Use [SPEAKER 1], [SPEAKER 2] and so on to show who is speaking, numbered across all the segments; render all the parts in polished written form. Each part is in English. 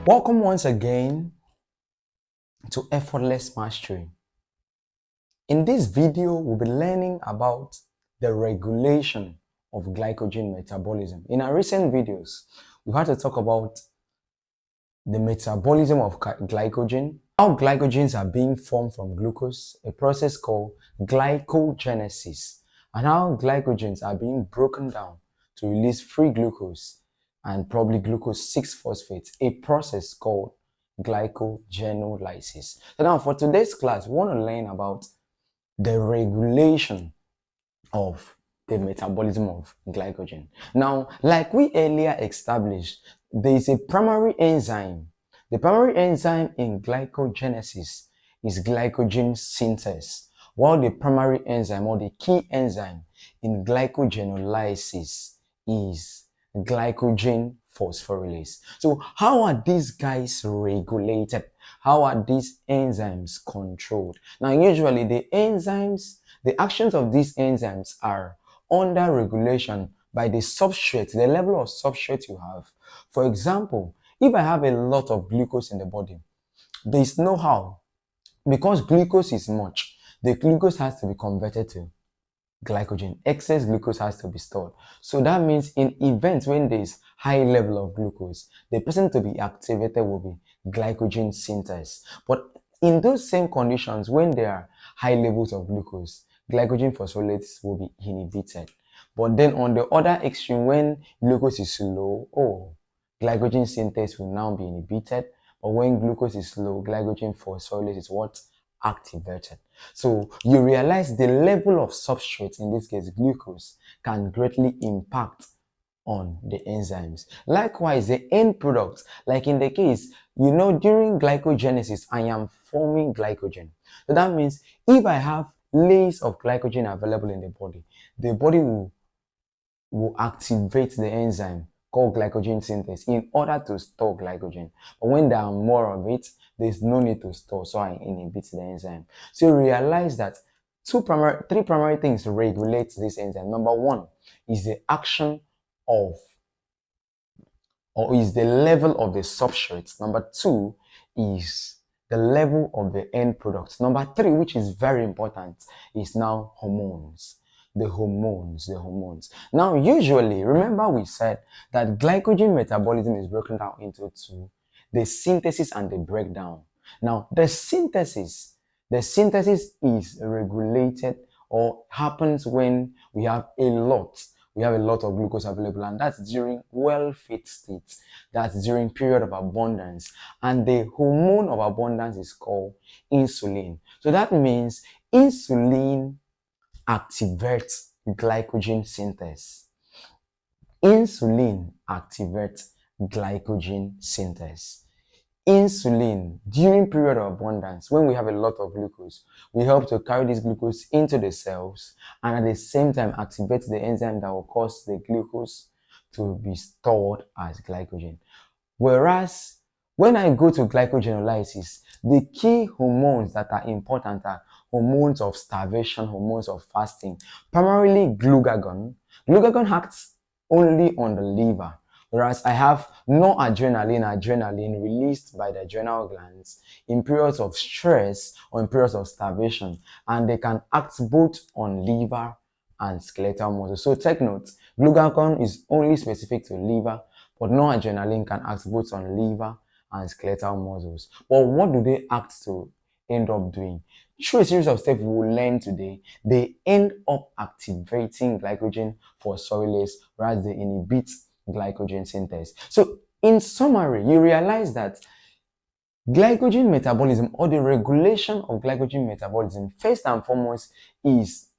[SPEAKER 1] Welcome once again to Effortless Mastery. In this video, we'll be learning about the regulation of glycogen metabolism. In our recent videos, we've had to talk about the metabolism of glycogen, how glycogens are being formed from glucose, a process called glycogenesis, and how glycogens are being broken down to release free glucose and probably glucose 6-phosphate, a process called glycogenolysis. So now for today's class, we want to learn about the regulation of the metabolism of glycogen. Now, like we earlier established, there is a primary enzyme. The primary enzyme in glycogenesis is glycogen synthase, while the primary enzyme or the key enzyme in glycogenolysis is glycogen phosphorylase. So how are these guys regulated? How are these enzymes controlled? Now, usually the actions of these enzymes are under regulation by the substrate, the level of substrate you have. For example, if I have a lot of glucose in the body, there is no how. Because glucose is much, the glucose has to be converted to glycogen. Excess glucose has to be stored. So that means in events when there is high level of glucose, the person to be activated will be glycogen synthase. But in those same conditions, when there are high levels of glucose, glycogen phosphorylase will be inhibited. But then on the other extreme, when glucose is low, glycogen synthase will now be inhibited. But when glucose is low, glycogen phosphorylase is what? Activated. So you realize the level of substrate, in this case glucose, can greatly impact on the enzymes. Likewise, the end product, like in the case, during glycogenesis, I am forming glycogen. So that means if I have layers of glycogen available in the body will activate the enzyme called glycogen synthase in order to store glycogen. But when there are more of it, there's no need to store, so I inhibit the enzyme. So you realize that three primary things regulate this enzyme. Number one is the action of, or is the level of the substrate. Number two is the level of the end product. Number three, which is very important, is now hormones. The hormones. Now, usually, remember we said that glycogen metabolism is broken down into two, the synthesis and the breakdown. Now, the synthesis is regulated or happens when we have a lot of glucose available, and that's during well-fed state. That's during period of abundance. And the hormone of abundance is called insulin. So that means insulin activates glycogen synthase. Insulin activates glycogen synthase. Insulin, during period of abundance, when we have a lot of glucose, we help to carry this glucose into the cells and at the same time activate the enzyme that will cause the glucose to be stored as glycogen. Whereas when I go to glycogenolysis, the key hormones that are important are hormones of starvation, hormones of fasting, primarily glucagon. Glucagon acts only on the liver, whereas I have adrenaline released by the adrenal glands in periods of stress or in periods of starvation, and they can act both on liver and skeletal muscle. So take note, glucagon is only specific to liver, but noradrenaline can act both on liver and skeletal muscles. But what do they act to end up doing? Through a series of steps we will learn today, they end up activating glycogen phosphorylase, whereas they inhibit glycogen synthase. So in summary, you realize that glycogen metabolism, or the regulation of glycogen metabolism, first and foremost is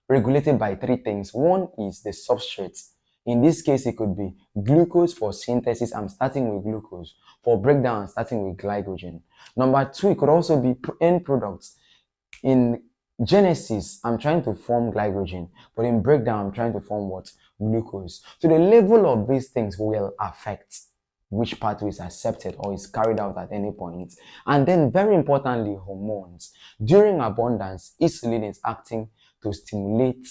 [SPEAKER 1] regulated by three things. One is the substrate. In this case, it could be glucose. For synthesis, I'm starting with glucose. For breakdown, I'm starting with glycogen. Number two, it could also be end products. In genesis, I'm trying to form glycogen, but in breakdown, I'm trying to form what? Glucose. So the level of these things will affect which pathway is accepted or is carried out at any point. And then very importantly, hormones. During abundance, insulin is acting to stimulate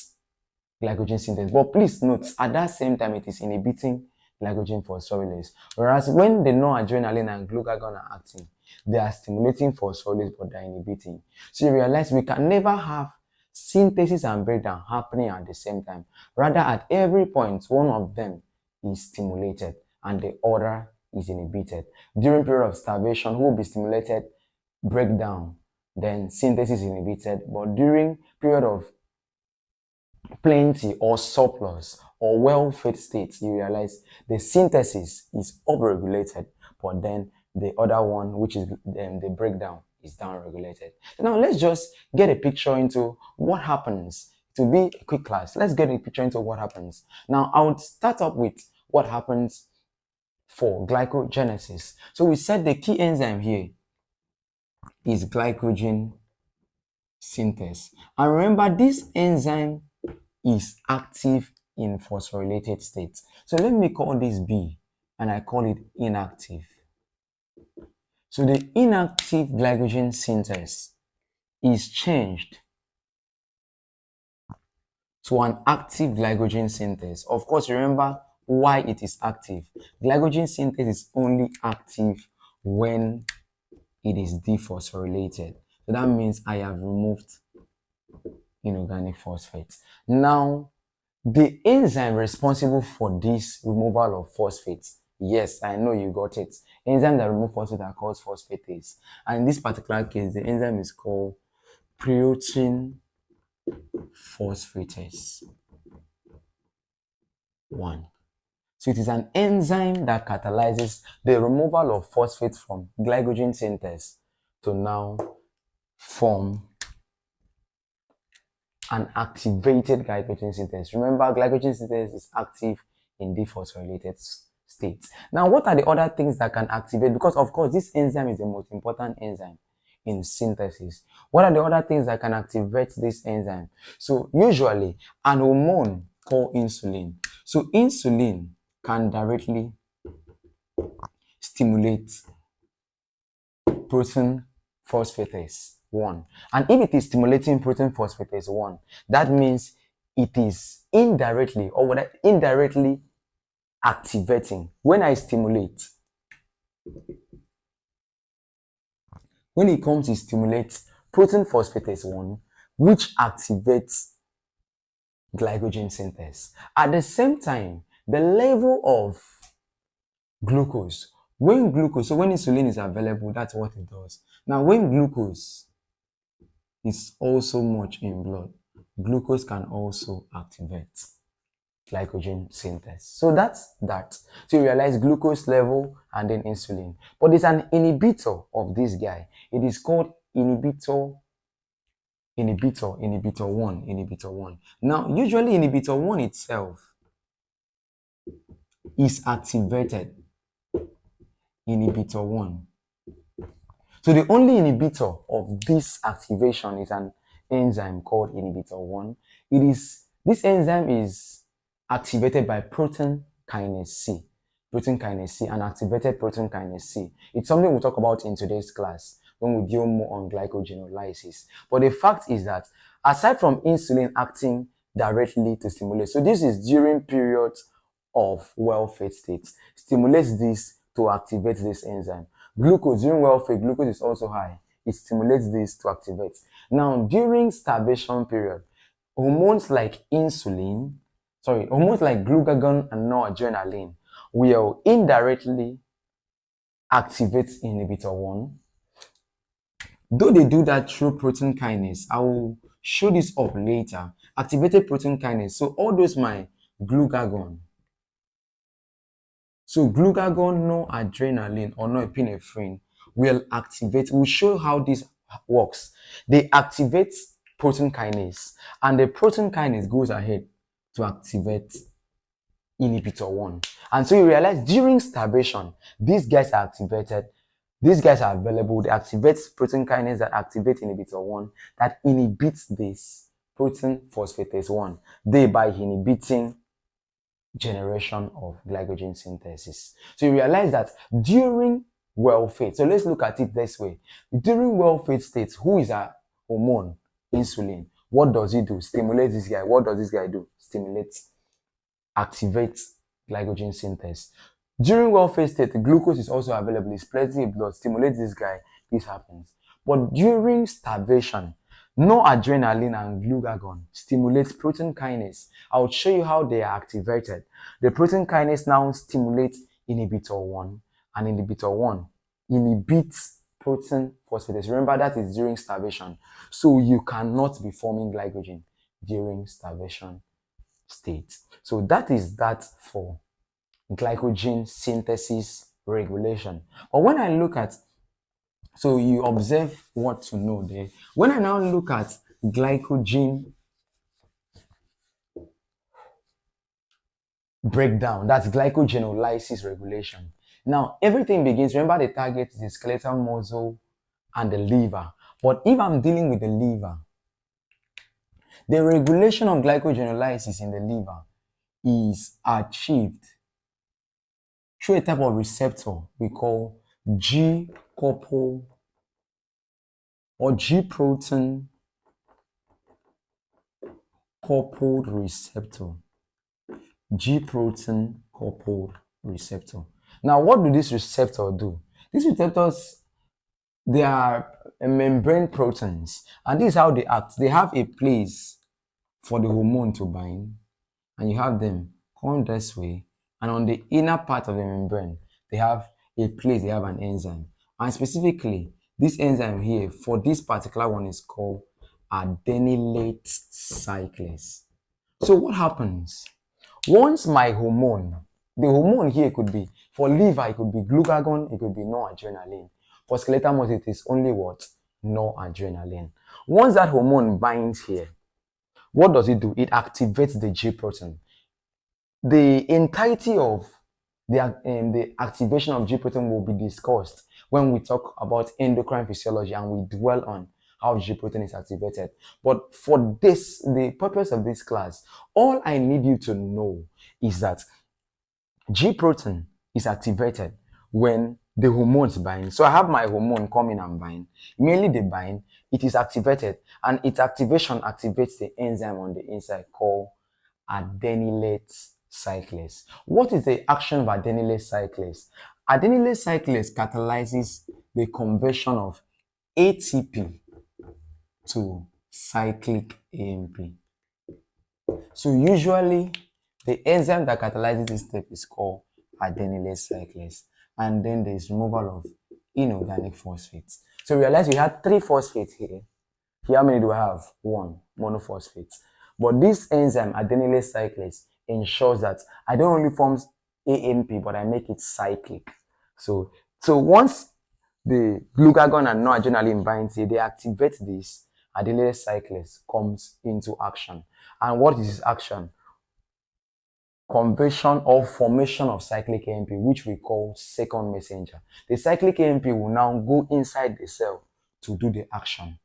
[SPEAKER 1] glycogen synthase. But please note, at that same time, it is inhibiting glycogen phosphorylase. Whereas when the noradrenaline and glucagon are acting, they are stimulating phosphorylase but they're inhibiting. So you realize we can never have synthesis and breakdown happening at the same time. Rather, at every point, one of them is stimulated and the other is inhibited. During period of starvation, who will be stimulated? Breakdown, then synthesis is inhibited. But during period of plenty or surplus or well-fed states, you realize the synthesis is upregulated, but then the other one, which is the breakdown, is downregulated. Now let's just get a picture into what happens. To be a quick class, let's get a picture into what happens. Now I would start up with what happens for glycogenesis. So we said the key enzyme here is glycogen synthase. And remember, this enzyme is active in phosphorylated state. So let me call this B and I call it inactive. So the inactive glycogen synthase is changed to an active glycogen synthase. Of course, remember why it is active. Glycogen synthase is only active when it is dephosphorylated. So that means I have removed inorganic phosphates. Now, the enzyme responsible for this removal of phosphates, yes, I know you got it. Enzyme that remove phosphate are called phosphatase. And in this particular case, the enzyme is called protein phosphatase 1. So it is an enzyme that catalyzes the removal of phosphates from glycogen synthase to now form an activated glycogen synthase. Remember, glycogen synthase is active in dephosphorylated state. Now, what are the other things that can activate? Because, of course, this enzyme is the most important enzyme in synthesis. What are the other things that can activate this enzyme? So, usually, an hormone called insulin. So, insulin can directly stimulate protein phosphatase 1. And if it is stimulating protein phosphatase 1, that means it is indirectly or whether indirectly activating. When I stimulate, when it comes to stimulate protein phosphatase 1, which activates glycogen synthase. At the same time, the level of glucose, when insulin is available, that's what it does. Now, when glucose is also much in blood, glucose can also activate glycogen synthase. So that's that. So you realize glucose level and then insulin. But there's an inhibitor of this guy. It is called inhibitor 1. Now, usually inhibitor 1 itself is activated. Inhibitor 1. So the only inhibitor of this activation is an enzyme called inhibitor 1. This enzyme is activated by protein kinase C. Protein kinase C and activated protein kinase C. It's something we'll talk about in today's class when we deal more on glycogenolysis. But the fact is that aside from insulin acting directly to stimulate, so this is during periods of well-fed states, stimulates this to activate this enzyme. Glucose, during welfare, glucose is also high. It stimulates this to activate. Now, during starvation period, hormones like glucagon and noradrenaline will indirectly activate inhibitor 1. Though they do that through protein kinase, I will show this up later. Activated protein kinase. So all those my glucagon. So glucagon, noradrenaline, or norepinephrine will show how this works. They activate protein kinase, and the protein kinase goes ahead to activate inhibitor 1. And so you realize during starvation, these guys are activated. These guys are available. They activate protein kinase that activate inhibitor 1 that inhibits this protein phosphatase 1, thereby inhibiting generation of glycogen synthesis. So you realize that during well-fed, so let's look at it this way. During well-fed states, who is a hormone? Insulin. What does it do? Stimulates this guy. What does this guy do? Stimulates, activates glycogen synthesis. During well-fed state, glucose is also available. It's plenty in blood, stimulates this guy. This happens. But during starvation, no adrenaline and glucagon stimulates protein kinase. I'll show you how they are activated. The protein kinase now stimulates inhibitor 1, and inhibitor 1 inhibits protein phosphatase. Remember, that is during starvation. So you cannot be forming glycogen during starvation state. So that is that for glycogen synthesis regulation. But when I look at, so you observe what to know there. When I now look at glycogen breakdown, that's glycogenolysis regulation. Now, everything begins, remember the target is the skeletal muscle and the liver. But if I'm dealing with the liver, the regulation of glycogenolysis in the liver is achieved through a type of receptor we call G-coupled or G-protein coupled receptor. G-protein coupled receptor. Now, what do this receptor do? These receptors, they are membrane proteins, and this is how they act. They have a place for the hormone to bind, and you have them come this way, and on the inner part of the membrane, they have a place, they have an enzyme. And specifically, this enzyme here, for this particular one, is called adenylate cyclase. So what happens? Once my hormone, the hormone here could be, for liver, it could be glucagon, it could be noradrenaline. For skeletal muscle, it is only what? Noradrenaline. Once that hormone binds here, what does it do? It activates the G protein. The entirety of the activation of G protein will be discussed when we talk about endocrine physiology and we dwell on how G protein is activated. But for this, the purpose of this class, all I need you to know is that G protein is activated when the hormones bind. So I have my hormone come in and bind. Mainly they bind, it is activated, and its activation activates the enzyme on the inside called adenylate cyclase. What is the action of adenylate cyclase? Adenylate cyclase catalyzes the conversion of ATP to cyclic AMP. So usually the enzyme that catalyzes this step is called adenylate cyclase, and then there is removal of inorganic phosphates. So realize we had 3 phosphates here. Here, how many do I have? 1 monophosphate. But this enzyme, adenylate cyclase, ensures that I don't only form AMP, but I make it cyclic. So once the glucagon and noradrenaline binds here, they activate this. Adenylate cyclase comes into action. And what is this action? Conversion or formation of cyclic AMP, which we call second messenger. The cyclic AMP will now go inside the cell to do the action.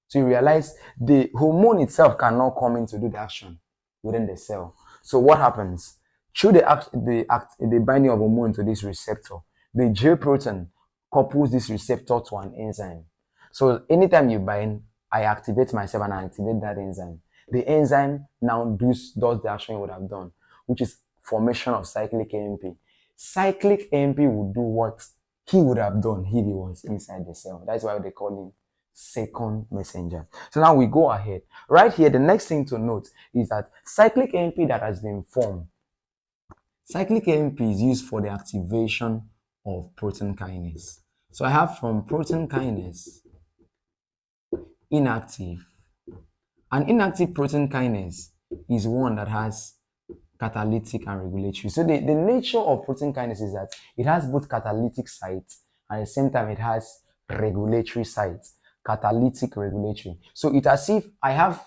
[SPEAKER 1] So you realize the hormone itself cannot come in to do the action within the cell. So what happens? Through the binding of hormone to this receptor, the J protein couples this receptor to an enzyme. So anytime you bind, I activate myself and I activate that enzyme. The enzyme now does the action it would have done, which is formation of cyclic AMP. Cyclic AMP will do what he would have done if he was inside the cell. That's why they call him second messenger. So now we go ahead. Right here, the next thing to note is that cyclic AMP that has been formed, cyclic AMP is used for the activation of protein kinase. So I have from protein kinase, inactive. An inactive protein kinase is one that has catalytic and regulatory. So the nature of protein kinase is that it has both catalytic sites and at the same time it has regulatory sites. Catalytic, regulatory. So it's as if I have,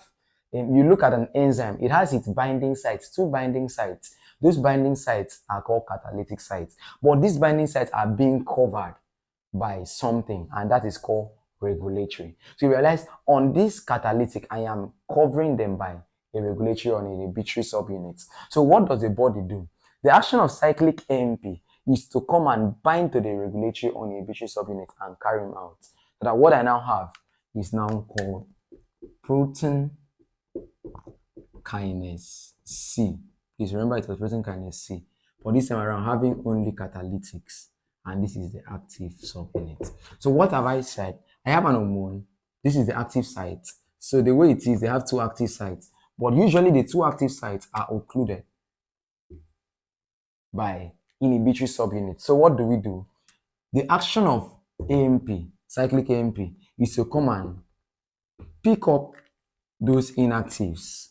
[SPEAKER 1] you look at an enzyme, it has its binding sites, 2 binding sites. Those binding sites are called catalytic sites. But these binding sites are being covered by something, and that is called regulatory. So you realize on this catalytic, I am covering them by a regulatory or an inhibitory subunit. So what does the body do? The action of cyclic AMP is to come and bind to the regulatory or inhibitory subunit and carry them out. So that what I now have is now called protein kinase C. Please remember it was protein kinase C. but this time around having only catalytics, and this is the active subunit. So what have I said? I have an hormone. This is the active site. So the way it is, they have two active sites, but usually the two active sites are occluded by inhibitory subunits. So what do we do? The action of AMP, cyclic AMP, is to come and pick up those inactives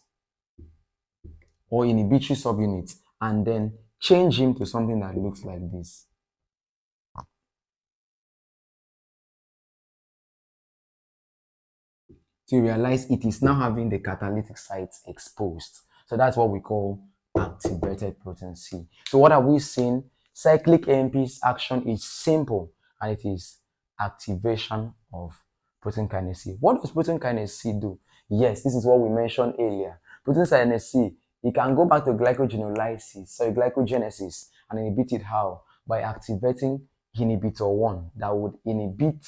[SPEAKER 1] or inhibitory subunits and then change him to something that looks like this. So you realize it is now having the catalytic sites exposed. So that's what we call activated protein C. So what have we seen? Cyclic AMP's action is simple, and it is activation of protein kinase C. What does protein kinase C do? Yes, this is what we mentioned earlier. Protein kinase C, it can go back to glycogenesis and inhibit it how? By activating inhibitor 1 that would inhibit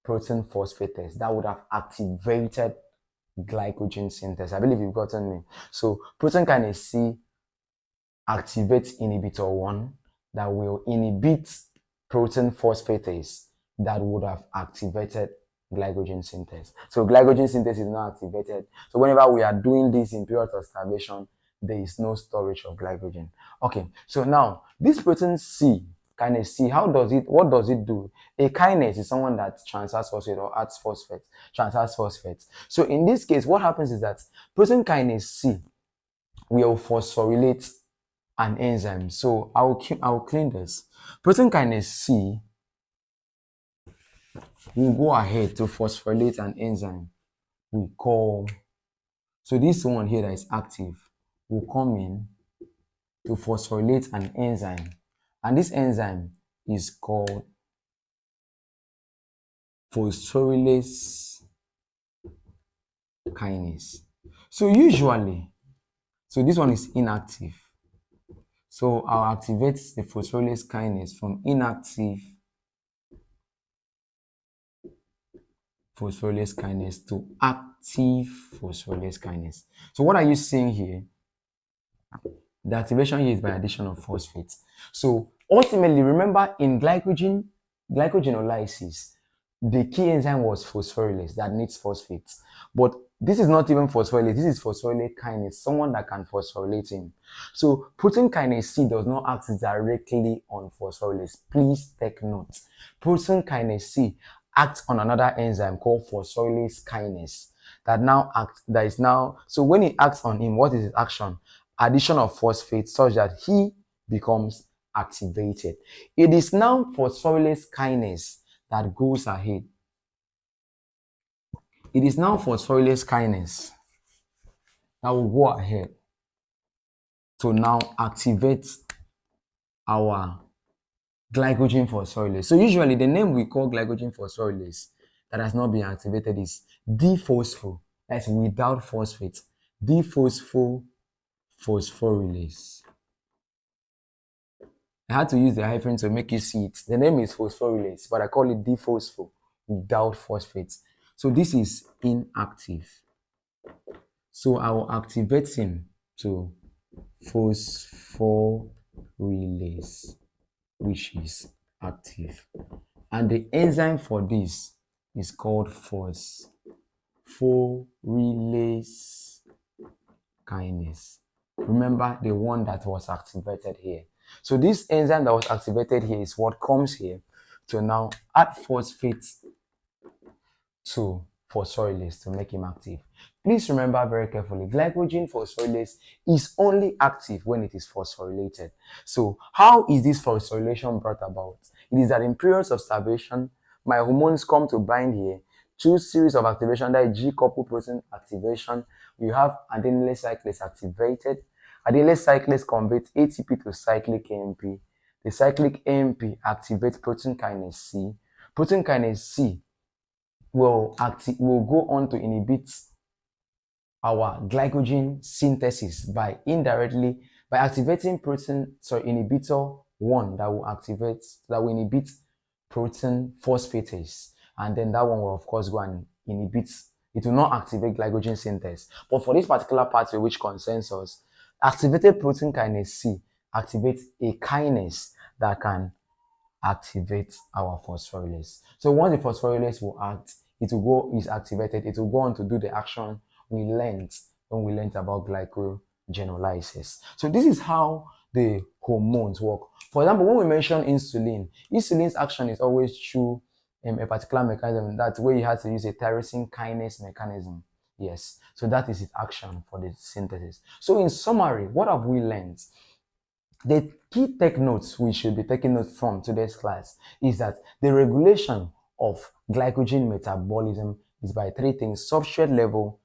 [SPEAKER 1] protein phosphatase that would have activated glycogen synthesis. I believe you've gotten me. So protein kinase C activates inhibitor 1 that will inhibit protein phosphatase that would have activated glycogen synthesis. So glycogen synthesis is not activated. So whenever we are doing this in periods of starvation, there is no storage of glycogen. Okay, so now this protein C, kinase C, what does it do? A kinase is someone that transfers phosphate or adds phosphate, transfers phosphate. So in this case, what happens is that protein kinase C will phosphorylate an enzyme. So I'll clean this. Protein kinase C will go ahead to phosphorylate an enzyme we call, so this one here that is active will come in to phosphorylate an enzyme, and this enzyme is called phosphorylase kinase. So usually, so this one is inactive. So I'll activate the phosphorylase kinase from inactive phosphorylase kinase to active phosphorylase kinase. So what are you seeing here? The activation here is by addition of phosphates. So ultimately, remember in glycogenolysis, the key enzyme was phosphorylase that needs phosphates. But this is not even phosphorylase, this is phosphorylase kinase, someone that can phosphorylate him. So protein kinase C does not act directly on phosphorylase. Please take note. Protein kinase C acts on another enzyme called phosphorylase kinase so when it acts on him, what is its action? Addition of phosphate such that he becomes activated. It is now phosphorylase kinase that goes ahead. It is now phosphorylase kinase that will go ahead to now activate our glycogen phosphorylase. So usually the name we call glycogen phosphorylase that has not been activated is D-phospho. That's without phosphate. D-phosphorylase. I had to use the hyphen to make you see it. The name is phosphorylase, but I call it D-phospho without phosphate. So this is inactive. So I will activate him to phosphorylase, which is active. And the enzyme for this is called phosphorylase kinase. Remember the one that was activated here. So this enzyme that was activated here is what comes here to now add phosphates to phosphorylase to make him active. Please remember very carefully, glycogen phosphorylase is only active when it is phosphorylated. So how is this phosphorylation brought about? It is that in periods of starvation, my hormones come to bind here. Two series of activation, that is G-coupled protein activation. We have adenylate cyclase activated. Adenylate cyclase converts ATP to cyclic AMP. The cyclic AMP activates protein kinase C. Protein kinase C will go on to inhibit our glycogen synthesis by activating inhibitor 1 that will inhibit protein phosphatase, and then that one will of course go and inhibit. It will not activate glycogen synthesis, but for this particular pathway which concerns us, activated protein kinase C activate a kinase that can activate our phosphorylase. So once the phosphorylase will act, it will go, is activated, it will go on to do the action we learned when we learned about glycogenolysis. So this is how the hormones work. For example, when we mention insulin, insulin's action is always through a particular mechanism. That's where you have to use a tyrosine kinase mechanism. Yes, so that is its action for the synthesis. So in summary, what have we learned? The key take notes we should be taking notes from today's class is that the regulation of glycogen metabolism is by three things: substrate level,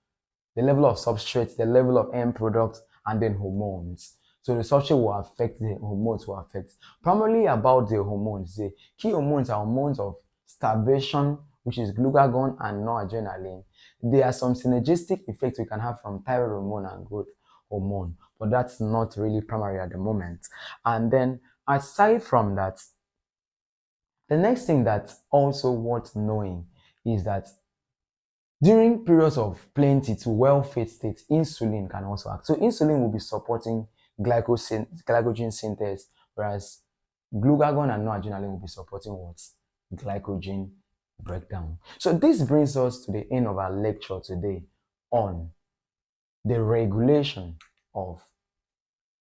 [SPEAKER 1] the level of substrate, the level of end product, and then hormones. So the substrate will affect, the hormones will affect. Primarily about the hormones, the key hormones are hormones of starvation, which is glucagon and noradrenaline. There are some synergistic effects we can have from thyroid hormone and growth hormone, but that's not really primary at the moment. And then aside from that, the next thing that's also worth knowing is that during periods of plenty to well-fed state, insulin can also act. So insulin will be supporting glycogen synthesis, whereas glucagon and noradrenaline will be supporting what? Glycogen breakdown. So this brings us to the end of our lecture today on the regulation of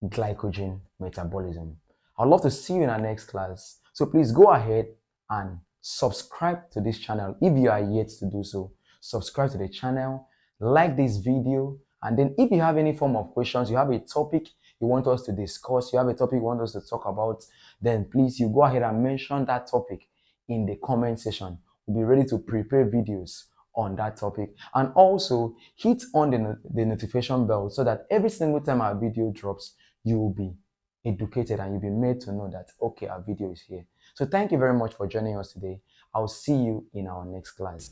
[SPEAKER 1] glycogen metabolism. I'd love to see you in our next class. So please go ahead and subscribe to this channel if you are yet to do so. Subscribe to the channel, like this video, and then if you have any form of questions, you have a topic you want us to discuss, you have a topic you want us to talk about, then please you go ahead and mention that topic in the comment section. We'll be ready to prepare videos on that topic, and also hit on the notification bell so that every single time our video drops, you will be educated and you'll be made to know that okay, our video is here. So thank you very much for joining us today. I'll see you in our next class.